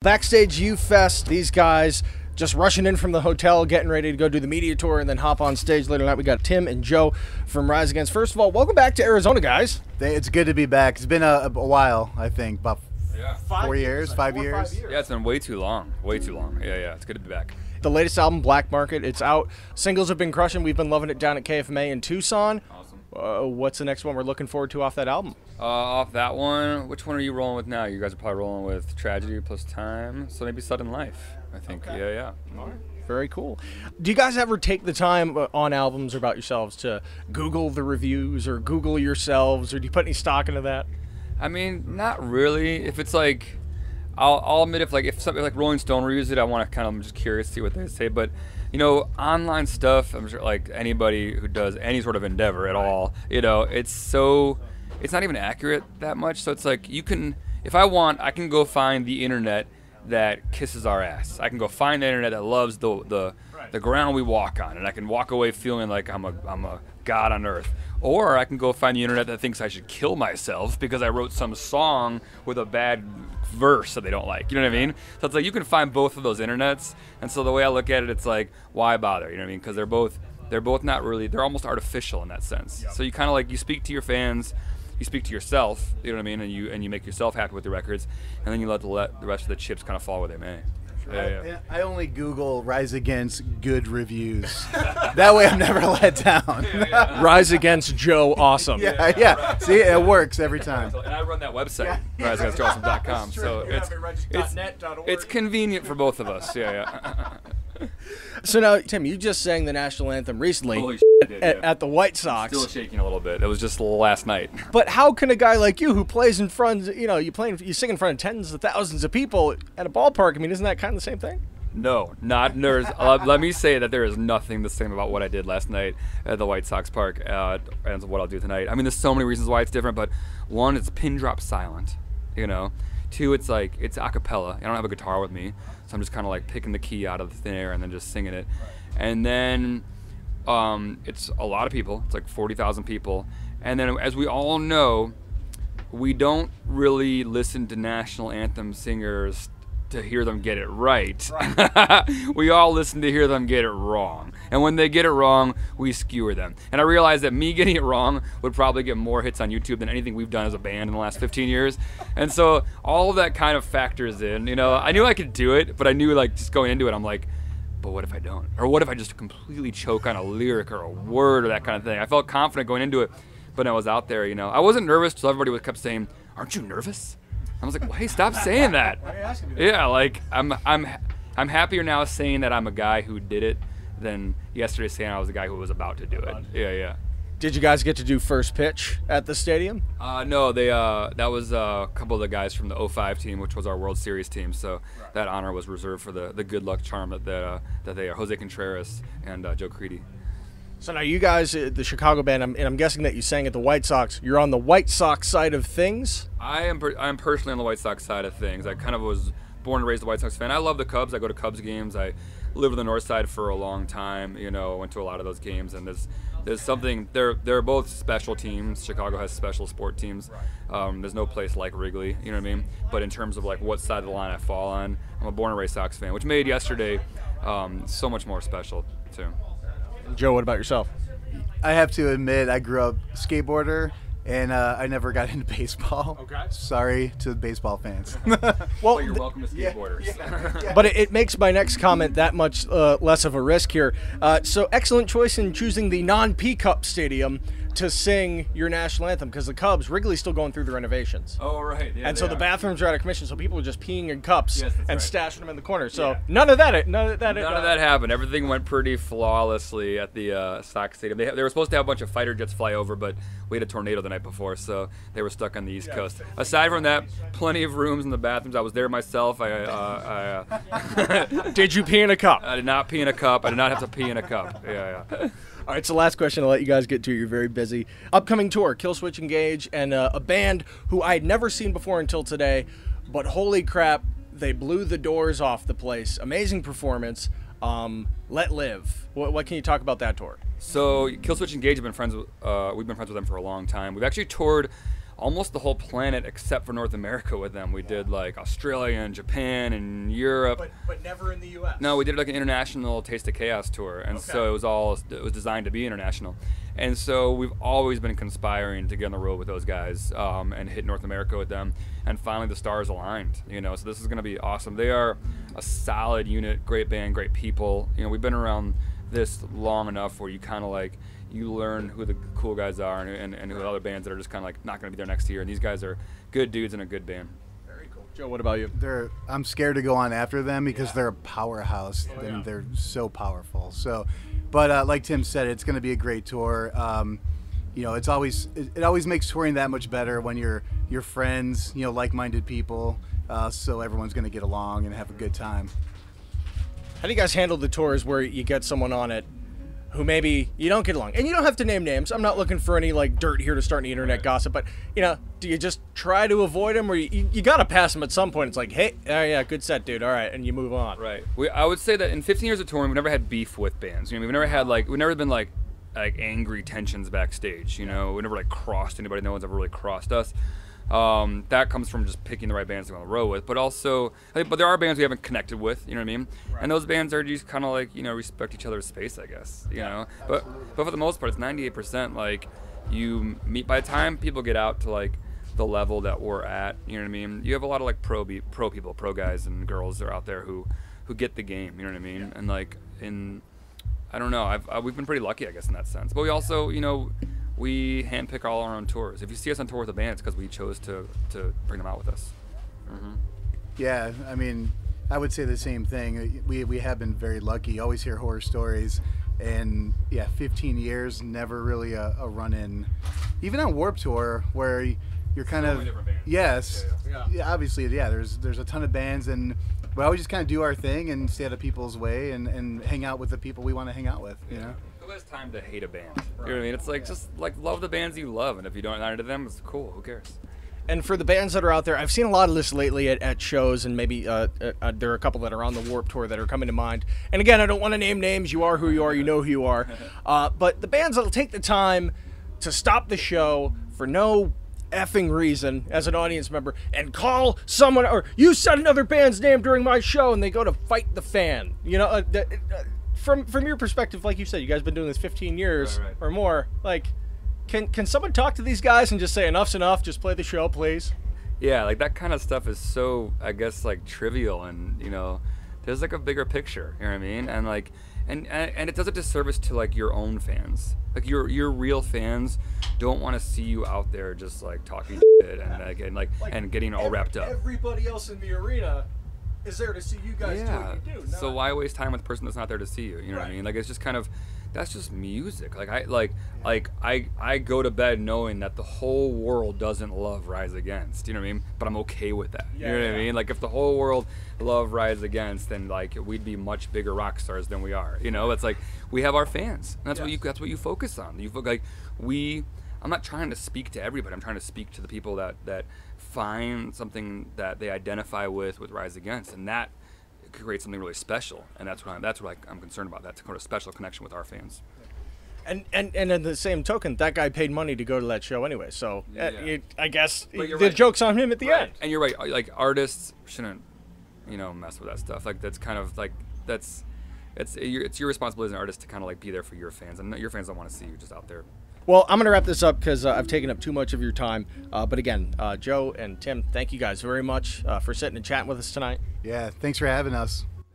Backstage UFEST, these guys just rushing in from the hotel, getting ready to go do the media tour and then hop on stage later tonight. We got Tim and Joe from Rise Against. First of all, welcome back to Arizona, guys. It's good to be back. It's been a while, I think, about 4 years, 5 years. Yeah, it's been way too long. Way too long. Yeah, it's good to be back. The latest album, Black Market, it's out. Singles have been crushing. We've been loving it down at KFMA in Tucson. Awesome. What's the next one we're looking forward to off that album? Off that one, which one are you rolling with now? You guys are probably rolling with Tragedy plus Time, so maybe Sudden Life, I think. Okay. Yeah. All right. Very cool. Do you guys ever take the time on albums or about yourselves to Google the reviews or Google yourselves, or do you put any stock into that? I mean, not really. If it's like, I'll admit if something like Rolling Stone reviews it, I want to kind of, I'm just curious to see what they say. But you know, online stuff, I'm sure like anybody who does any sort of endeavor at all, you know, it's not even accurate that much. So it's like if I want, I can go find the internet that kisses our ass. I can go find the internet that loves the ground we walk on, and I can walk away feeling like I'm a god on earth. Or I can go find the internet that thinks I should kill myself because I wrote some song with a bad verse that they don't like. You know what I mean? So it's like you can find both of those internets. And so the way I look at it, it's like, why bother? You know what I mean? Because they're both not really, they're almost artificial in that sense. Yep. So you kind of like, you speak to your fans, you speak to yourself, you know what I mean? And you make yourself happy with the records, and then you let the rest of the chips kind of fall where they may. Yeah. I only Google Rise Against good reviews. That way I'm never let down. Rise Against Joe, awesome. Yeah. See, it works every time. And I run that website, riseagainstjoeawesome.com. So it's convenient for both of us. Yeah. So now, Tim, you just sang the National Anthem recently. Holy shit, I did, at the White Sox. Still shaking a little bit. It was just last night. But how can a guy like you, who plays in front, you sing in front of tens of thousands of people at a ballpark? I mean, isn't that kind of the same thing? No, not nerves. Let me say that there is nothing the same about what I did last night at the White Sox park and what I'll do tonight. I mean, there's so many reasons why it's different, but one, it's pin drop silent, you know. Two, it's a cappella. I don't have a guitar with me, so I'm just kind of like picking the key out of the thin air and then just singing it. And then it's a lot of people. It's like 40,000 people. And then, as we all know, we don't really listen to National Anthem singers to hear them get it right. We all listen to hear them get it wrong. And when they get it wrong, we skewer them. And I realized that me getting it wrong would probably get more hits on YouTube than anything we've done as a band in the last 15 years. And so all of that kind of factors in. You know, I knew I could do it, but I knew, like, just going into it, I'm like, but what if I don't? Or what if I just completely choke on a lyric or a word or that kind of thing? I felt confident going into it, but when I was out there, you know, I wasn't nervous until everybody kept saying, "Aren't you nervous?" I was like, well, hey, stop saying that. Why are you asking me that? Yeah, like I'm happier now saying that I'm a guy who did it than yesterday saying I was a guy who was about to do it. Yeah. Did you guys get to do first pitch at the stadium? No, that was a couple of the guys from the 05 team, which was our World Series team. So that honor was reserved for the good luck charm that they are, Jose Contreras and Joe Creedy. So now you guys, the Chicago band, and I'm guessing that you sang at the White Sox. You're on the White Sox side of things? I'm personally on the White Sox side of things. I kind of was born and raised a White Sox fan. I love the Cubs. I go to Cubs games. I lived on the north side for a long time. You know, went to a lot of those games. And there's something, they're both special teams. Chicago has special sport teams. There's no place like Wrigley, you know what I mean? But in terms of like what side of the line I fall on, I'm a born and raised Sox fan, which made yesterday so much more special too. Joe, what about yourself? I have to admit, I grew up skateboarder, and I never got into baseball. Okay. Sorry to the baseball fans. Well, you're welcome to skateboarders. But it makes my next comment that much less of a risk here. So excellent choice in choosing the non-P Cup stadium to sing your national anthem, because the Cubs, Wrigley's still going through the renovations. Oh, right. Yeah, and so the bathrooms are out of commission, so people are just peeing in cups and stashing them in the corner. So yeah. None of that happened. Everything went pretty flawlessly at the Sox Stadium. They were supposed to have a bunch of fighter jets fly over, but we had a tornado the night before, so they were stuck on the East Coast. Aside from that, plenty of rooms in the bathrooms. I was there myself. Did you pee in a cup? I did not pee in a cup. I did not have to pee in a cup. Yeah. All right, so last question I'll let you guys get to. You're very busy. Upcoming tour, Killswitch Engage, and a band who I had never seen before until today, but holy crap, they blew the doors off the place. Amazing performance. Let Live. What can you talk about that tour? So Killswitch Engage, we've been friends with them for a long time. We've actually toured almost the whole planet except for North America with them. We did like Australia and Japan and Europe. But never in the U.S. No, we did like an international Taste of Chaos tour, and so it was designed to be international. And so we've always been conspiring to get on the road with those guys and hit North America with them. And finally the stars aligned, you know, so this is going to be awesome. They are a solid unit, great band, great people. You know, we've been around this long enough where you kind of like, you learn who the cool guys are and who other bands that are just kind of like not going to be there next year. And these guys are good dudes and a good band. Very cool. Joe, what about you? I'm scared to go on after them because they're a powerhouse and they're so powerful. So, but like Tim said, it's going to be a great tour. You know, it always makes touring that much better when you're friends, you know, like-minded people. So everyone's going to get along and have a good time. How do you guys handle the tours where you get someone on it who maybe you don't get along? And you don't have to name names. I'm not looking for any like dirt here to start any internet gossip, but you know, do you just try to avoid them, or you got to pass them at some point? It's like, hey, yeah, good set, dude. All right, and you move on. Right. I would say that in 15 years of touring, we've never had beef with bands. You know, we've never been like angry tensions backstage. You know, we never like crossed anybody. No one's ever really crossed us. That comes from just picking the right bands to go on the road with, but also, but there are bands we haven't connected with, you know what I mean? Right. And those bands are just kind of like, you know, respect each other's space, I guess, you know? But for the most part, it's 98% like you meet, by the time people get out to like the level that we're at, you know what I mean? You have a lot of like pro people, pro guys and girls that are out there who get the game, you know what I mean? And like I don't know, we've been pretty lucky, I guess, in that sense. But we also, you know, we handpick all our own tours. If you see us on tour with a band, it's because we chose to bring them out with us. Mm-hmm. Yeah, I mean, I would say the same thing. We have been very lucky. You always hear horror stories, and yeah, 15 years, never really a run-in. Even on Warped Tour, where you're kind of yes, yeah, obviously, yeah. There's a ton of bands, and we always just kind of do our thing and stay out of people's way and hang out with the people we want to hang out with. You know. Who has time to hate a band? You know what I mean? It's like, just like love the bands you love, and if you don't like them, it's cool. Who cares? And for the bands that are out there, I've seen a lot of this lately at shows, and maybe there are a couple that are on the Warped Tour that are coming to mind. And again, I don't want to name names. You are who you are. You know who you are. But the bands that'll take the time to stop the show for no effing reason as an audience member and call someone, or you said another band's name during my show, and they go to fight the fan. You know, from your perspective, like you said, you guys have been doing this 15 years or more. Like, can someone talk to these guys and just say enough's enough? Just play the show, please. Yeah, like that kind of stuff is so, I guess, like trivial, and you know, there's like a bigger picture. You know what I mean? And like, and it does a disservice to like your own fans. Like your real fans don't want to see you out there just like talking shit and getting all wrapped up. Everybody else in the arena is there to see you guys do what you do. So why waste time with the person that's not there to see you? You know what I mean? Like, it's just kind of, that's just music. Like I go to bed knowing that the whole world doesn't love Rise Against. You know what I mean? But I'm okay with that. You know what I mean? Like, if the whole world loved Rise Against, then like we'd be much bigger rock stars than we are. You know, it's like we have our fans, and that's what you focus on. I'm not trying to speak to everybody. I'm trying to speak to the people that find something that they identify with Rise Against, and that creates something really special. And that's what I'm concerned about. That's kind of a special connection with our fans. And in the same token, that guy paid money to go to that show anyway. So I guess the joke's on him at the end. And you're right. Like, artists shouldn't, you know, mess with that stuff. Like, that's kind of like it's your responsibility as an artist to kind of like be there for your fans, and your fans don't want to see you just out there. Well, I'm going to wrap this up because I've taken up too much of your time. But again, Joe and Tim, thank you guys very much for sitting and chatting with us tonight. Yeah, thanks for having us.